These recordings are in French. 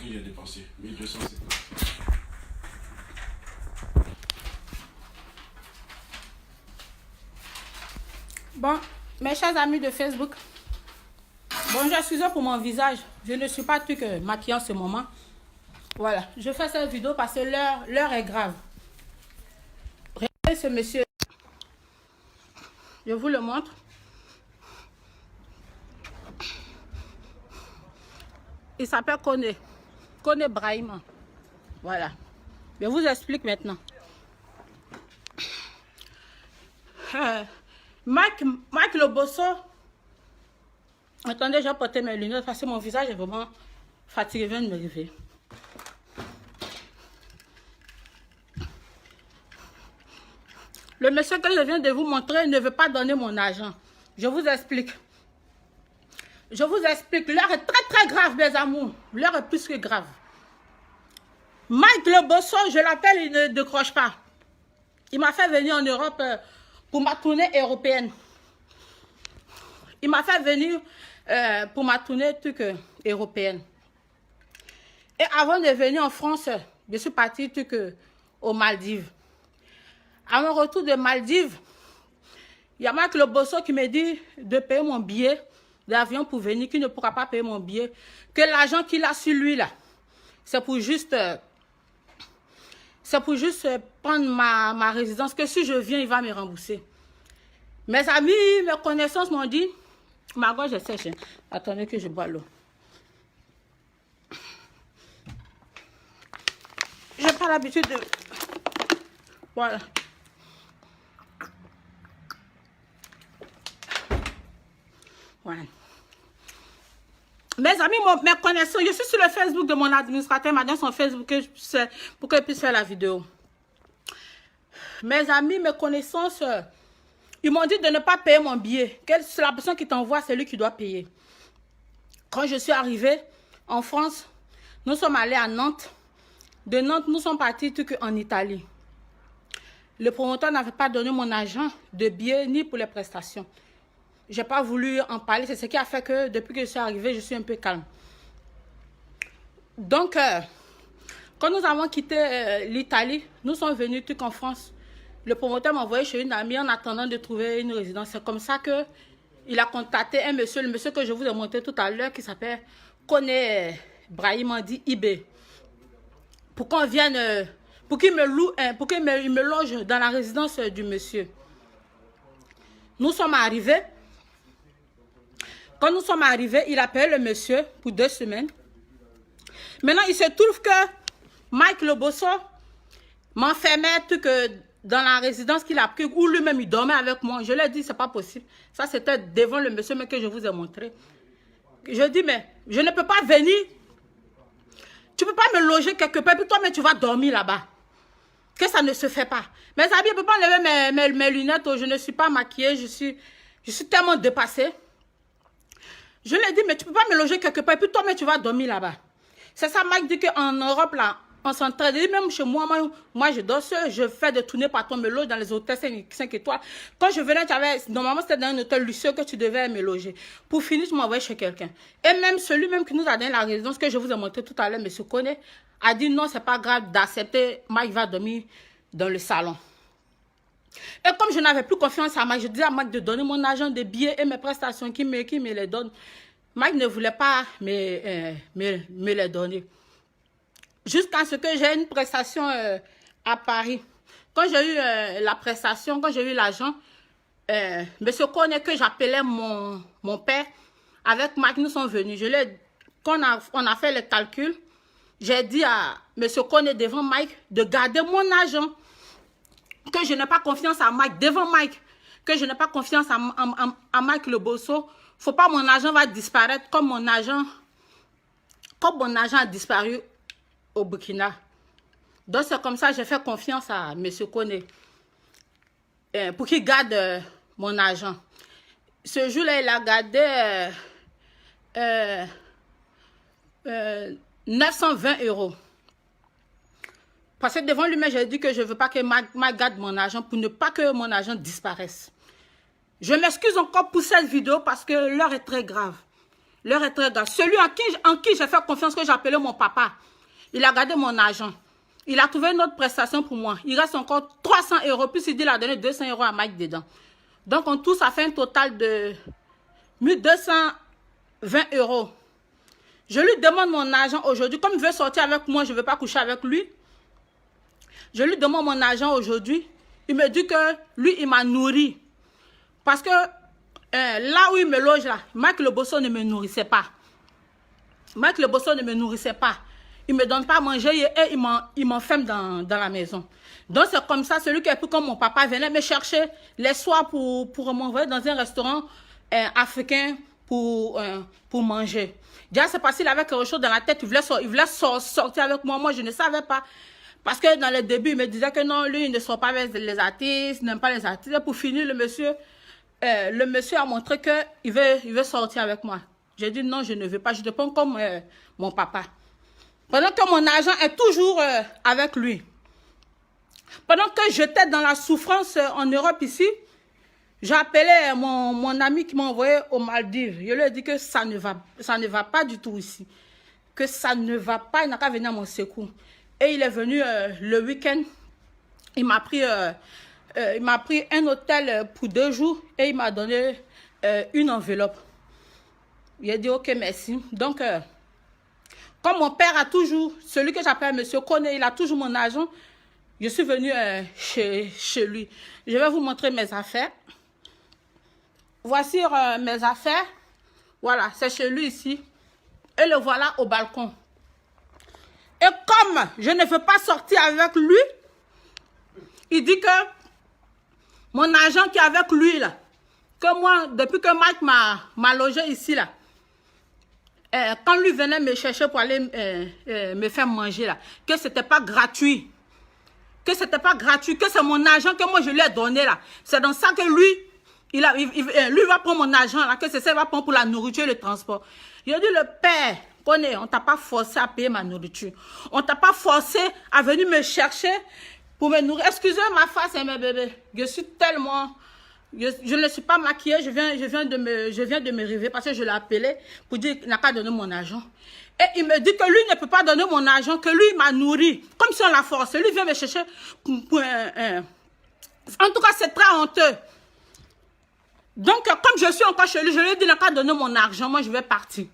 que j'ai dépensé. 1250. Bon, mes chers amis de Facebook, bonjour, excusez pour mon visage. Je ne suis pas maquillée en ce moment. Voilà, je fais cette vidéo parce que l'heure est grave. Regardez ce monsieur. Je vous le montre. Il s'appelle Kone Brahima. Voilà. Je vous explique maintenant. Mike Lobosso. Attendez, j'ai porté mes lunettes parce que mon visage est vraiment fatigué. Vient de me réveiller. Le monsieur que je viens de vous montrer ne veut pas donner mon argent. Je vous explique. Je vous explique. L'heure est très très grave, mes amours. L'heure est plus que grave. Mike Lobosso, je l'appelle, il ne décroche pas. Il m'a fait venir en Europe pour ma tournée européenne. Il m'a fait venir pour ma tournée européenne. Et avant de venir en France, je suis partie aux Maldives. À mon retour de Maldives, il y a Mike Lobosso qui me dit de payer mon billet d'avion pour venir, qui ne pourra pas payer mon billet, que l'argent qu'il a sur lui là, c'est pour juste prendre ma résidence, que si je viens, il va me rembourser. Mes amis, mes connaissances m'ont dit, ma gorge est sèche, hein. Attendez que je bois l'eau. Je n'ai pas l'habitude de... Voilà. Voilà. Mes amis, mes connaissances, je suis sur le Facebook de mon administrateur, il m'a donné son Facebook pour que je puisse faire la vidéo. Mes amis, mes connaissances, ils m'ont dit de ne pas payer mon billet. C'est la personne qui t'envoie, c'est lui qui doit payer. Quand je suis arrivée en France, nous sommes allés à Nantes. De Nantes, nous sommes partis en Italie. Le promoteur n'avait pas donné mon argent de billet ni pour les prestations. Je n'ai pas voulu en parler. C'est ce qui a fait que depuis que je suis arrivée, je suis un peu calme. Donc, quand nous avons quitté l'Italie, nous sommes venus en France. Le promoteur m'a envoyé chez une amie en attendant de trouver une résidence. C'est comme ça qu'il a contacté un monsieur, le monsieur que je vous ai montré tout à l'heure, qui s'appelle Kone Brahima, dit IB. Pour qu'on vienne, pour qu'il me loue, pour qu'il me loge dans la résidence du monsieur. Nous sommes arrivés. Quand nous sommes arrivés, il a payé le monsieur pour 2 semaines. Maintenant, il se trouve que Mike Lobosso m'enfermait dans la résidence qu'il a pris, où lui-même il dormait avec moi. Je lui ai dit, c'est pas possible. Ça, c'était devant le monsieur que je vous ai montré. Je dis, mais je ne peux pas venir. Tu ne peux pas me loger quelque part, puis toi, mais tu vas dormir là-bas. Que ça ne se fait pas. Mes amis, je ne peux pas enlever mes lunettes. Je ne suis pas maquillée. Je suis tellement dépassée. Je lui ai dit, mais tu ne peux pas me loger quelque part, puis toi, mais tu vas dormir là-bas. C'est ça, Mike dit qu'en Europe, là, on s'entraide. Même chez moi, je dors seul, je fais des tournées partout, me loge dans les hôtels 5 étoiles. Quand je venais, normalement, c'était dans un hôtel luxueux que tu devais me loger. Pour finir, tu m'envoies chez quelqu'un. Et même celui-même qui nous a donné la résidence que je vous ai montré tout à l'heure, M. Kone, a dit non, c'est pas grave d'accepter, Mike va dormir dans le salon. Et comme je n'avais plus confiance à Mike, je disais à Mike de donner mon argent de billets et mes prestations qui me les donne. Mike ne voulait pas me les donner. Jusqu'à ce que j'ai une prestation à Paris. Quand j'ai eu la prestation, quand j'ai eu l'argent, monsieur Kone, que j'appelais mon père, avec Mike, nous sommes venus. Quand on a fait le calcul, j'ai dit à monsieur Kone devant Mike de garder mon argent. Que je n'ai pas confiance à Mike, devant Mike, que je n'ai pas confiance à Mike Lobosso. Faut pas mon argent va disparaître comme mon argent a disparu au Burkina. Donc c'est comme ça que j'ai fait confiance à M. Kone pour qu'il garde mon argent. Ce jour-là, il a gardé 920 €. Parce que devant lui-même, j'ai dit que je ne veux pas que Mike garde mon argent pour ne pas que mon argent disparaisse. Je m'excuse encore pour cette vidéo parce que l'heure est très grave. L'heure est très grave. Celui en qui j'ai fait confiance, que j'appelais mon papa, il a gardé mon argent. Il a trouvé une autre prestation pour moi. Il reste encore 300 €. Puis il dit qu'il a donné 200 € à Mike dedans. Donc, en tout, ça fait un total de 1220 €. Je lui demande mon argent aujourd'hui. Comme il veut sortir avec moi, je ne veux pas coucher avec lui. Je lui demande mon argent aujourd'hui. Il me dit que lui, il m'a nourri. Parce que là où il me loge, là, Mike Le Bosso ne me nourrissait pas. Mike Le Bosso ne me nourrissait pas. Il ne me donne pas à manger et il m'enferme dans la maison. Donc c'est comme ça, celui qui est plus comme mon papa venait me chercher les soirs pour m'envoyer dans un restaurant africain pour manger. Déjà c'est parce qu'il avait quelque chose dans la tête, il voulait sortir avec moi. Moi je ne savais pas. Parce que dans le début, il me disait que non, lui il ne sort pas avec les artistes, il n'aime pas les artistes. Et pour finir, le monsieur a montré qu'il veut sortir avec moi. J'ai dit non, je ne veux pas, je te prends comme mon papa. Pendant que mon argent est toujours avec lui. Pendant que j'étais dans la souffrance en Europe ici, j'ai appelé mon ami qui m'a envoyé aux Maldives. Je lui ai dit que ça ne va pas du tout ici. Que ça ne va pas, il n'a qu'à venir à mon secours. Et il est venu le week-end. Il m'a pris un hôtel pour 2 jours et il m'a donné une enveloppe. Il a dit ok, merci. Donc, comme mon père a toujours, celui que j'appelle Monsieur Koné, il a toujours mon argent, je suis venu chez lui. Je vais vous montrer mes affaires. Voici mes affaires. Voilà, c'est chez lui ici. Et le voilà au balcon. Et comme je ne veux pas sortir avec lui, il dit que mon argent qui est avec lui, là, que moi, depuis que Mike m'a logé ici, là, quand lui venait me chercher pour aller me faire manger, là, que ce n'était pas gratuit. Que ce n'était pas gratuit, que c'est mon argent que moi je lui ai donné, là. C'est dans ça que lui, lui va prendre mon argent, là, que c'est ça qu'il va prendre pour la nourriture et le transport. Il a dit, le père, on ne t'a pas forcé à payer ma nourriture. On ne t'a pas forcé à venir me chercher pour me nourrir. Excusez ma face, hein, mes bébés. Je suis tellement... Je ne suis pas maquillée, je viens de me réveiller parce que je l'ai appelé pour dire qu'il n'a pas donné mon argent. Et il me dit que lui ne peut pas donner mon argent, que lui m'a nourri. Comme si on l'a forcé. Lui vient me chercher pour En tout cas, c'est très honteux. Donc, comme je suis encore chez lui, je lui ai dit qu'il n'a pas donné mon argent, moi je vais partir.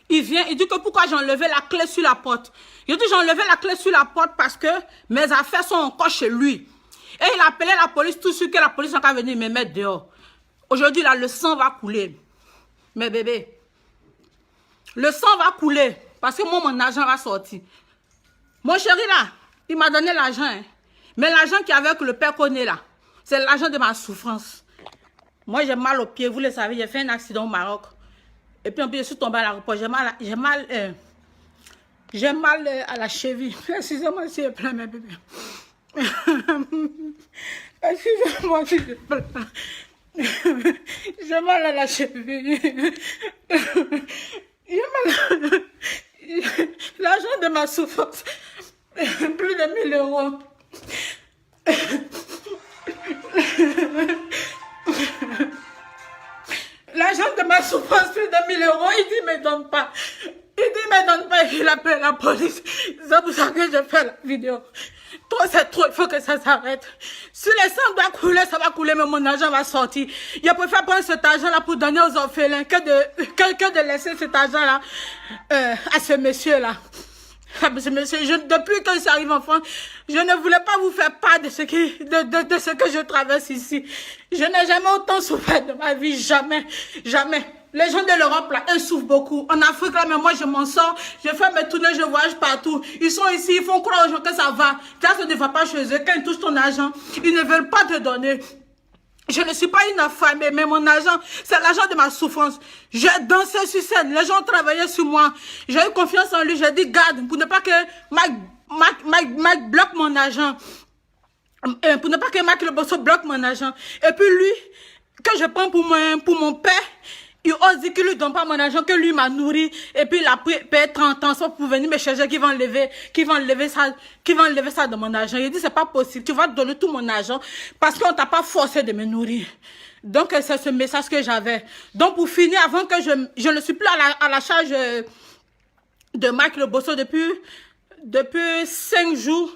Il vient, il dit que pourquoi j'ai enlevé la clé sur la porte. Il dit j'ai enlevé la clé sur la porte parce que mes affaires sont encore chez lui. Et il a appelé la police, tout de suite que la police va venir me mettre dehors. Aujourd'hui, là, le sang va couler. Mes bébés. Le sang va couler. Parce que moi, mon argent va sortir. Mon chéri, là, il m'a donné l'argent. Hein. Mais l'argent qui est avec le père Koné, là, c'est l'argent de ma souffrance. Moi, j'ai mal aux pieds. Vous le savez, j'ai fait un accident au Maroc. Et puis, je suis tombée à l'aéroport. J'ai mal à la cheville. Excusez-moi s'il vous plaît, mes bébés. Excusez-moi s'il vous plaît. J'ai mal à la cheville. J'ai mal. L'argent de ma souffrance. Plus de 1000 €. L'argent de ma souffrance, plus de 1000 €. Il dit, ne me donne pas. Il dit, ne me donne pas. Il appelle la police. C'est pour ça que je fais la vidéo. Trop, c'est trop. Il faut que ça s'arrête. Si le sang doit couler, ça va couler, mais mon argent va sortir. Je préfère prendre cet argent-là pour donner aux orphelins que de laisser cet argent-là à ce monsieur-là. Depuis que j'arrive en France, je ne voulais pas vous faire part de ce que je traverse ici. Je n'ai jamais autant souffert de ma vie, jamais, jamais. Les gens de l'Europe, là, ils souffrent beaucoup. En Afrique, là, mais moi, je m'en sors. Je fais mes tournées, je voyage partout. Ils sont ici, ils font croire aux gens que ça va. Là, ça ne va pas chez eux. Quand ils touchent ton argent, ils ne veulent pas te donner. Je ne suis pas une affamée, mais mon argent, c'est l'argent de ma souffrance. J'ai dansé sur scène, les gens travaillaient sur moi. J'ai eu confiance en lui, j'ai dit garde, pour ne pas que Mike bloque mon argent. Pour ne pas que Mike Le Bosso bloque mon argent. Et puis lui, que je prends pour mon père, il ose dire qu'il ne lui donne pas mon argent, que lui m'a nourri. Et puis il a payé 30 ans pour venir me chercher, qui va enlever ça de mon argent. Il dit c'est pas possible, tu vas te donner tout mon argent parce qu'on t'a pas forcé de me nourrir. Donc, c'est ce message que j'avais. Donc, pour finir, avant que je ne suis plus à la charge de Mike Le Bosso depuis 5 jours.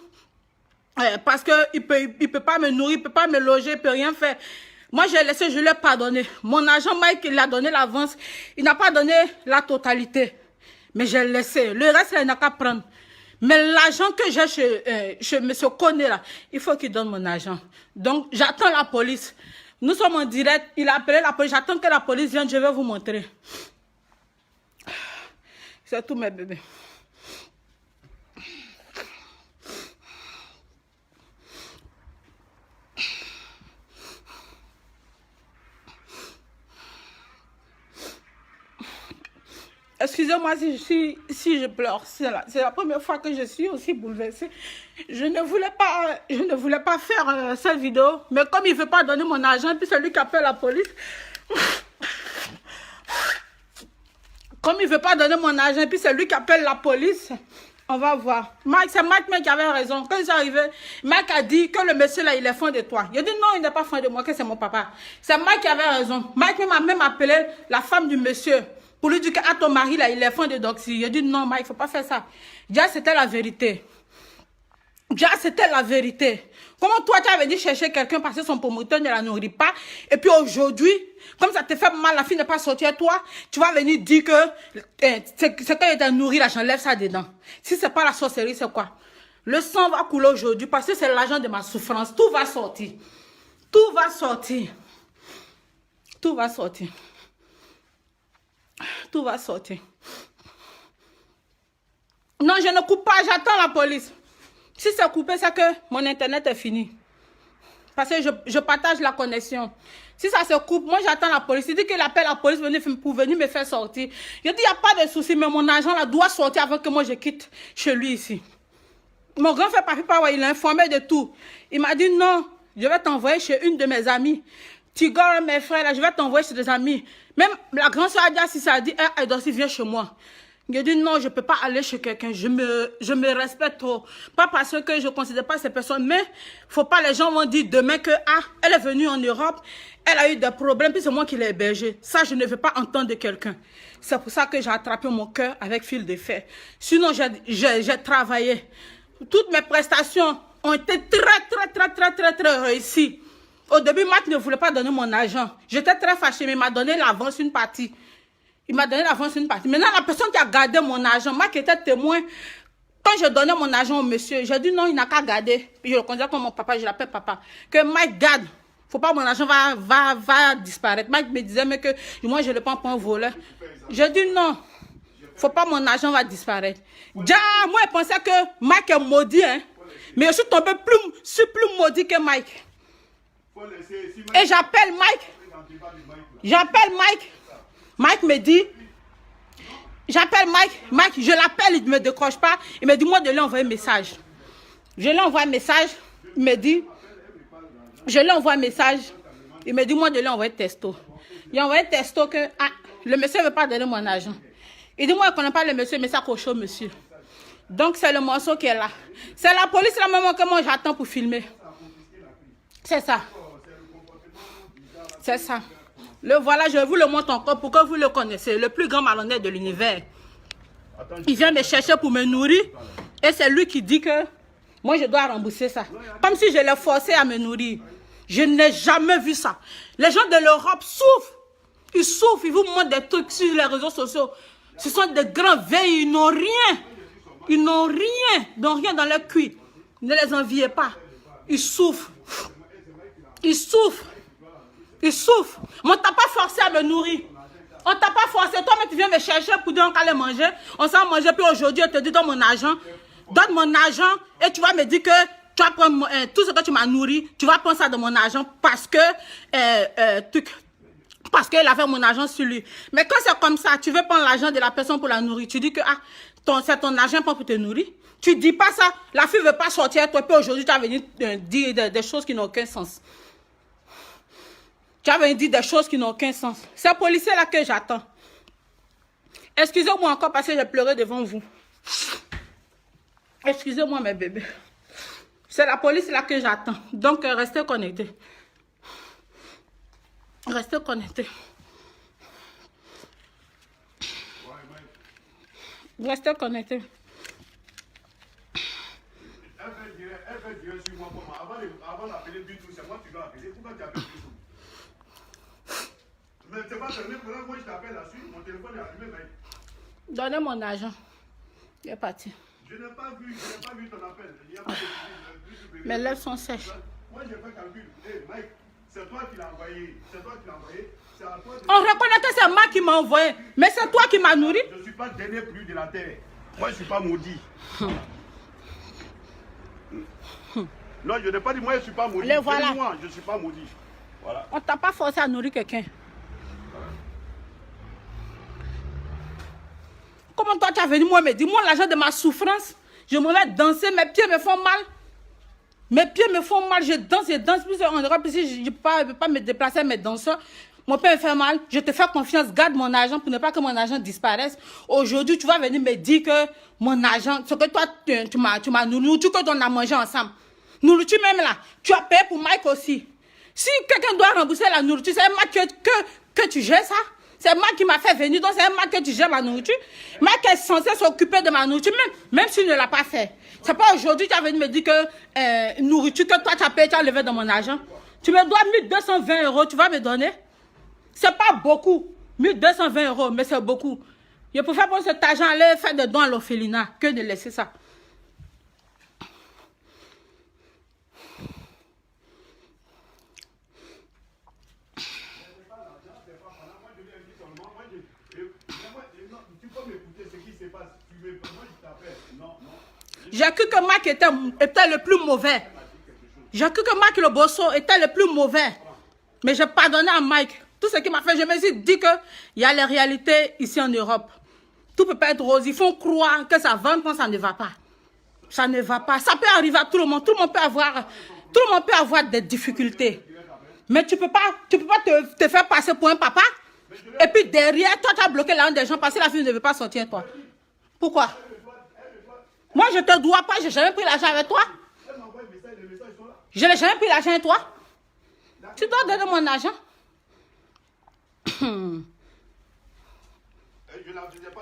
Parce qu'il peut pas me nourrir, il peut pas me loger, il peut rien faire. Moi, j'ai laissé, je lui ai pardonné. Mon agent Mike, il a donné l'avance. Il n'a pas donné la totalité. Mais j'ai laissé. Le reste, il n'a qu'à prendre. Mais l'argent que j'ai chez M. Koné, là, il faut qu'il donne mon argent. Donc, j'attends la police. Nous sommes en direct. Il a appelé la police. J'attends que la police vienne. Je vais vous montrer. C'est tout, mes bébés. Excusez-moi si je pleure. C'est la première fois que je suis aussi bouleversée. Je ne voulais pas faire cette vidéo. Mais comme il ne veut pas donner mon argent, puis c'est lui qui appelle la police. Comme il ne veut pas donner mon argent, puis c'est lui qui appelle la police. On va voir. C'est Mike qui avait raison. Quand ils sont arrivés, Mike a dit que le monsieur là, il est fan de toi. Il a dit non, il n'est pas fan de moi, que c'est mon papa. C'est Mike qui avait raison. Mike m'a même appelé la femme du monsieur. Pour lui dire que ton mari, là, il est fan de Doxy. Il a dit non, Mike, il ne faut pas faire ça. Déjà, c'était la vérité. Déjà, c'était la vérité. Comment toi, tu avais dit chercher quelqu'un parce que son promoteur ne la nourrit pas. Et puis aujourd'hui, comme ça te fait mal, la fille n'est pas sortie à toi, tu vas venir dire que c'est qu'elle t'a nourri, là, j'enlève ça dedans. Si ce n'est pas la sorcellerie, c'est quoi? Le sang va couler aujourd'hui parce que c'est l'argent de ma souffrance. Tout va sortir. Tout va sortir. Tout va sortir. Tout va sortir. Non, je ne coupe pas, j'attends la police. Si c'est coupé, c'est que mon internet est fini. Parce que je partage la connexion. Si ça se coupe, moi j'attends la police. Il dit qu'il appelle la police pour venir me faire sortir. Je dis, il n'y a pas de souci, mais mon agent là doit sortir avant que moi je quitte chez lui ici. Mon grand frère Papi, il a informé de tout. Il m'a dit, non, je vais t'envoyer chez une de mes amies. Tigor, mes frères, là, je vais t'envoyer chez des amis. Même la grande soeur a dit, si ça a dit, Doxy, viens chez moi. Je dis non, je ne peux pas aller chez quelqu'un. Je me respecte trop. Pas parce que je ne considère pas ces personnes, mais il ne faut pas, les gens vont dire demain que, elle est venue en Europe, elle a eu des problèmes, puis c'est moi qui l'ai hébergée. Ça, je ne veux pas entendre de quelqu'un. C'est pour ça que j'ai attrapé mon cœur avec fil de fer. Sinon, j'ai travaillé. Toutes mes prestations ont été très réussies. Au début, Matt ne voulait pas donner mon argent. J'étais très fâchée, mais il m'a donné l'avance une partie. Il m'a donné l'avance une partie. Maintenant, la personne qui a gardé mon argent, Matt était témoin. Quand je donnais mon argent au monsieur, j'ai dit non, il n'a qu'à garder. Puis je le considère comme mon papa, je l'appelle papa. Que Mike garde. Faut pas que mon argent va disparaître. Mike me disait mais que moi, je le prends pour un voleur. J'ai dit non. Faut pas que mon argent va disparaître. Déjà, moi, je pensais que Mike est maudit. Hein. Mais je suis tombé plus maudit que Mike. Et j'appelle Mike. J'appelle Mike. Mike me dit. J'appelle Mike. Je l'appelle, il ne me décroche pas. Il me dit, moi, de lui envoyer un message. Je lui envoie un message. Il me dit. Je lui envoie un message. Il me dit, moi, de lui envoyer un texto. Il a envoyé un texto que le monsieur ne veut pas donner mon argent. Il dit, moi, je ne connais pas le monsieur, mais ça coche au monsieur. Donc, c'est le morceau qui est là. C'est la police, la maman, que moi, j'attends pour filmer. C'est ça. C'est ça. Le voilà, je vous le montre encore pour que vous le connaissiez. Le plus grand malhonnête de l'univers. Il vient me chercher pour me nourrir. Et c'est lui qui dit que moi, je dois rembourser ça. Comme si je l'ai forcé à me nourrir. Je n'ai jamais vu ça. Les gens de l'Europe souffrent. Ils souffrent. Ils vous montrent des trucs sur les réseaux sociaux. Ce sont des grands veilles. Ils n'ont rien. Ils n'ont rien. Ils n'ont rien dans leur cuir. Ne les enviez pas. Ils souffrent. Ils souffrent. Ils souffrent. On ne t'a pas forcé à me nourrir. On ne t'a pas forcé. Toi, mais tu viens me chercher pour dire qu'on va les manger. On s'en manger. Puis aujourd'hui, on te dit donne mon argent. Donne mon argent. Et tu vas me dire que tu vas prendre tout ce que tu m'as nourri. Tu vas prendre ça de mon argent parce que il avait mon argent sur lui. Mais quand c'est comme ça, tu veux prendre l'argent de la personne pour la nourrir. Tu dis que c'est ton argent pour te nourrir. Tu ne dis pas ça. La fille ne veut pas sortir avec toi. Puis aujourd'hui, tu vas venir dire des choses qui n'ont aucun sens. Tu avais dit des choses qui n'ont aucun sens. C'est le policier là que j'attends. Excusez-moi encore parce que j'ai pleuré devant vous. Excusez-moi mes bébés. C'est la police là que j'attends. Donc restez connectés. Restez connectés. Restez connectés. Elle fait dire sur moi comment. Avant d'appeler Bitou, c'est moi qui dois appeler. Pourquoi tu appelles Bitou? Mais c'est pas terminé. Moi, je t'appelle là-dessus. Mon téléphone est allumé, mec. Donnez mon argent. Il est parti. Je n'ai pas vu ton appel. Il n'y a pas de... Mes lèvres sont sèches. Moi, j'ai fait calcul. Hey, Mike, c'est toi qui l'as envoyé. C'est toi qui l'as envoyé. C'est à toi de... On reconnaît que c'est moi qui m'a envoyé. Mais c'est toi qui m'as nourri. Je ne suis pas le dernier plus de la terre. Moi, je ne suis pas maudit. Non, je n'ai pas dit moi, je ne suis pas maudit. Les voilà. Moi, je ne suis pas maudit. Voilà. On t'a pas forcé à nourrir quelqu'un. Comment toi tu as venu moi me dire, moi l'argent de ma souffrance, je me mets danser, mes pieds me font mal. Mes pieds me font mal, je danse, plus en Europe ici, je ne peux pas me déplacer, mes danseurs. Mon pied me fait mal, je te fais confiance, garde mon argent pour ne pas que mon argent disparaisse. Aujourd'hui, tu vas venir me dire que mon argent, ce que toi tu m'as nourri, que on a mangé ensemble. Nourriture même là, tu as payé pour Mike aussi. Si quelqu'un doit rembourser la nourriture, c'est moi que tu gères ça. C'est moi qui m'a fait venir, donc c'est moi que tu gères ma nourriture. Mike est censé s'occuper de ma nourriture, même s'il ne l'a pas fait. C'est pas aujourd'hui que tu as venu me dire que nourriture que toi tu as payé, tu as levé dans mon argent. Tu me dois 1220 €, tu vas me donner. C'est pas beaucoup. 1220 €, mais c'est beaucoup. Je préfère prendre cet argent aller faire des dons à l'orphelinat que de laisser ça. J'ai cru que Mike était le plus mauvais. J'ai cru que Mike le Bosso était le plus mauvais. Mais j'ai pardonné à Mike. Tout ce qu'il m'a fait, je me suis dit qu'il y a les réalités ici en Europe. Tout peut pas être rose. Ils font croire que ça va quand ça ne va pas. Ça ne va pas. Ça peut arriver à tout le monde. Tout le monde peut avoir des difficultés. Mais tu peux pas te faire passer pour un papa. Et puis derrière, toi, tu as bloqué l'argent des gens parce que la fille ne veut pas sortir toi. Pourquoi? Moi, je ne te dois pas. Je n'ai jamais pris l'argent avec toi. Je n'ai jamais pris l'argent avec toi. Tu dois donner mon argent.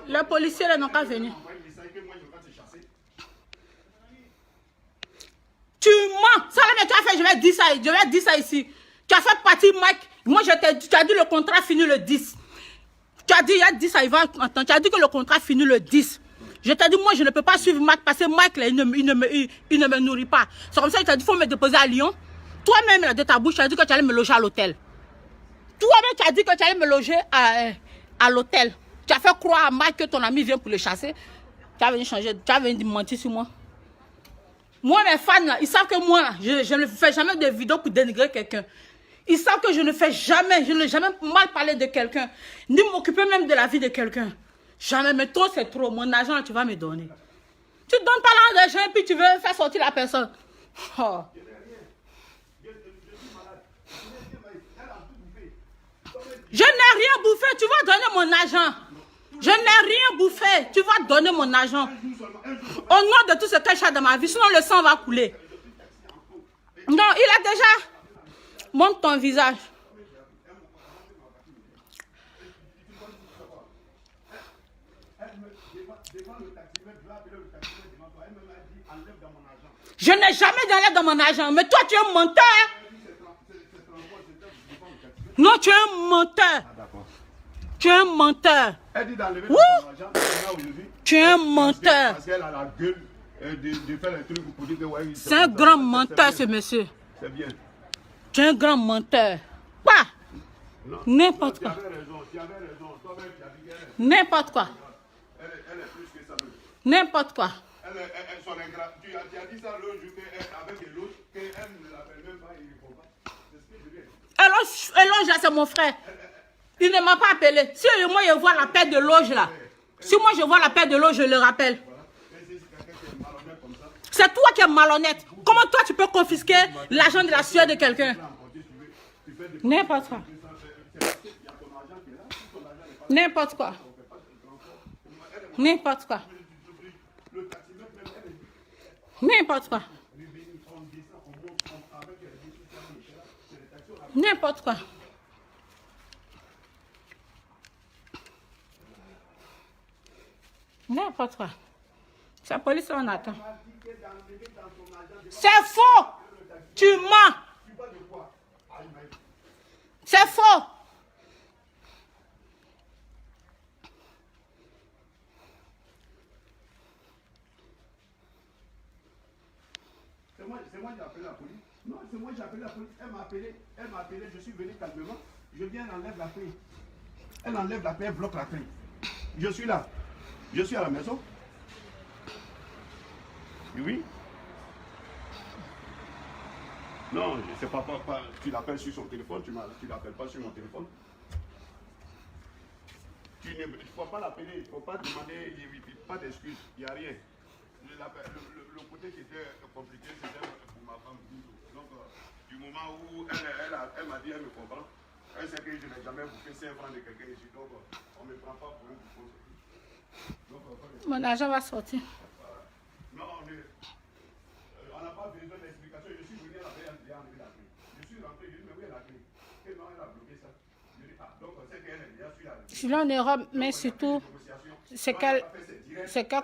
Les policiers n'ont qu'à venir. Tu mens. Ça, là, tu as fait, je vais dire ça ici. Tu as fait partie, Mike. Moi, tu as dit le contrat finit le 10. Tu as dit, il y a 10, ça il va entendre. Tu as dit que le contrat finit le 10. Je t'ai dit, moi, je ne peux pas suivre Mike parce que Mike, là, il ne me nourrit pas. C'est comme ça que tu as dit, il faut me déposer à Lyon. Toi-même, là, de ta bouche, tu as dit que tu allais me loger à l'hôtel. Toi-même, tu as dit que tu allais me loger à l'hôtel. Tu as fait croire à Mike que ton ami vient pour le chasser. Tu as venu changer, tu as venu mentir sur moi. Moi, mes fans, là, ils savent que moi, là, je ne fais jamais de vidéos pour dénigrer quelqu'un. Ils savent que je ne n'ai jamais mal parlé de quelqu'un, ni m'occuper même de la vie de quelqu'un. Jamais, mais toi, c'est trop. Mon argent, là, tu vas me donner. Tu ne donnes pas l'argent des gens et puis tu veux faire sortir la personne. Oh. Je n'ai rien bouffé, tu vas donner mon argent. Je n'ai rien bouffé, tu vas donner mon argent. Au nom de tout ce que j'ai dans ma vie, sinon le sang va couler. Non, il a déjà... Montre ton visage. Je n'ai jamais donné dans mon argent, mais toi tu es un menteur. Non, tu es un menteur. Tu es un menteur. Tu es un menteur. C'est un grand menteur, ce monsieur. C'est bien. Tu es un grand menteur. Quoi? N'importe quoi. N'importe quoi. N'importe quoi. Tu as dit ça l'autre jour avec l'autre, qu'elle ne l'appelle même pas, il ne répond pas. Eloge, là, c'est mon frère. Il ne m'a pas appelé. Si moi, je vois la paire de loge, là. Si moi, je vois la paire de loge, je le rappelle. C'est toi qui es malhonnête. Comment toi, tu peux confisquer l'argent de la sueur de quelqu'un? N'importe quoi. N'importe quoi. N'importe quoi. N'importe quoi. N'importe quoi. N'importe quoi. C'est la police, on attend. C'est faux. Tu mens. C'est faux. C'est moi qui ai appelé la police. Non, c'est moi qui ai appelé la police. Elle m'a appelé, je suis venu calmement. Je viens, elle enlève la clé. Elle enlève la clé, elle bloque la clé. Je suis là. Je suis à la maison. Oui. Non, je sais pas, tu l'appelles sur son téléphone, tu l'appelles pas sur mon téléphone. Tu ne faut pas l'appeler, il ne faut pas demander, pas d'excuses, il n'y a rien. Le côté qui était compliqué, c'était pour ma femme. Donc, du moment où elle m'a dit, elle me comprend, elle sait que je n'ai jamais bouffé 5 francs de quelqu'un ici, donc on ne me prend pas pour un bouffon. Mon argent va sortir. Non, on n'a pas besoin d'explication. Je suis venu à la veille, elle a enlevé la clé. Je suis rentré, je dis, mais où est la clé? Et non, elle a bloqué ça. Je dis, ah, donc c'est qu'elle est bien sur la. Je suis là en Europe, mais surtout, c'est qu'elle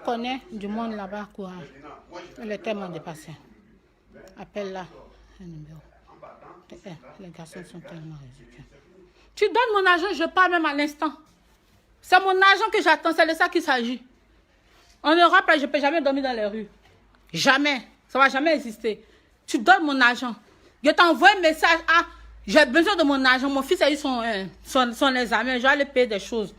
connaît du monde là-bas, quoi. Elle est tellement dépassée. Appelle-la. Un numéro. Les garçons sont tellement résignés. Tu donnes mon argent, je pars même à l'instant. C'est mon argent que j'attends, c'est de ça qu'il s'agit. En Europe, je ne peux jamais dormir dans les rues. Jamais. Ça ne va jamais exister. Tu donnes mon argent. Je t'envoie un message. Ah, j'ai besoin de mon argent. Mon fils a eu son examen. Je vais aller payer des choses.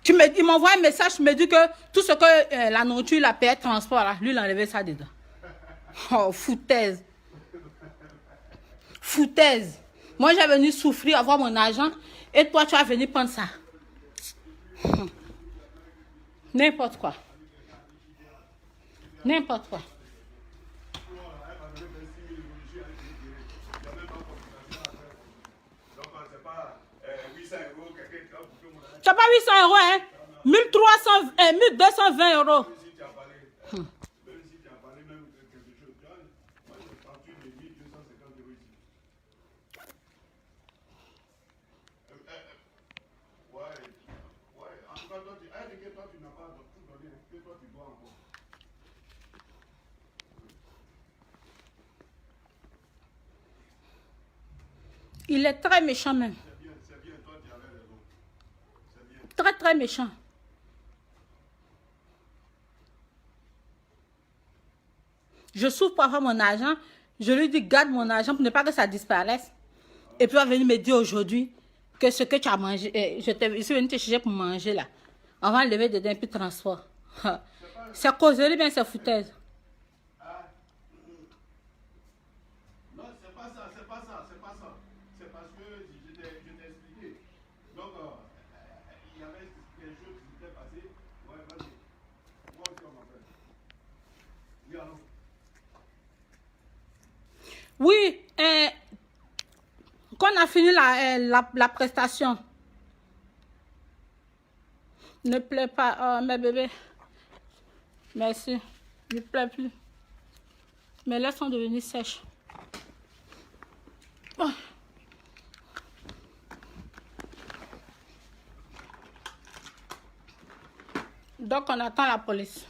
Il m'envoie un message. Tu me dis que tout ce que la nourriture, la paye, transport, là, lui, il a enlevé ça dedans. Oh, foutaise. Foutaise. Moi, j'ai venu souffrir, avoir mon argent. Et toi, tu vas venir prendre ça. N'importe quoi. N'importe quoi. Tu n'as pas 800 €, hein? 1220 €. Il est très méchant même. C'est bien, toi tu avais raison. C'est bien. Très très méchant. Je souffre pour avoir mon argent. Je lui dis garde mon argent pour ne pas que ça disparaisse. Et puis il va venir me dire aujourd'hui que ce que tu as mangé, je suis venu te chercher pour manger là. On va enlever dedans puis transport. C'est causerie bien, c'est foutaise. Non, c'est pas ça. C'est parce que je t'ai expliqué. Donc, il y avait quelque chose qui s'était passé. Ouais, vas-y. Moi aussi, on m'appelle. Oui, allô? Oui, quand on a fini la prestation. Ne pleure pas, mes bébés. Merci. Ne pleure plus. Mes lèvres sont devenues sèches. Oh. Donc, on attend la police.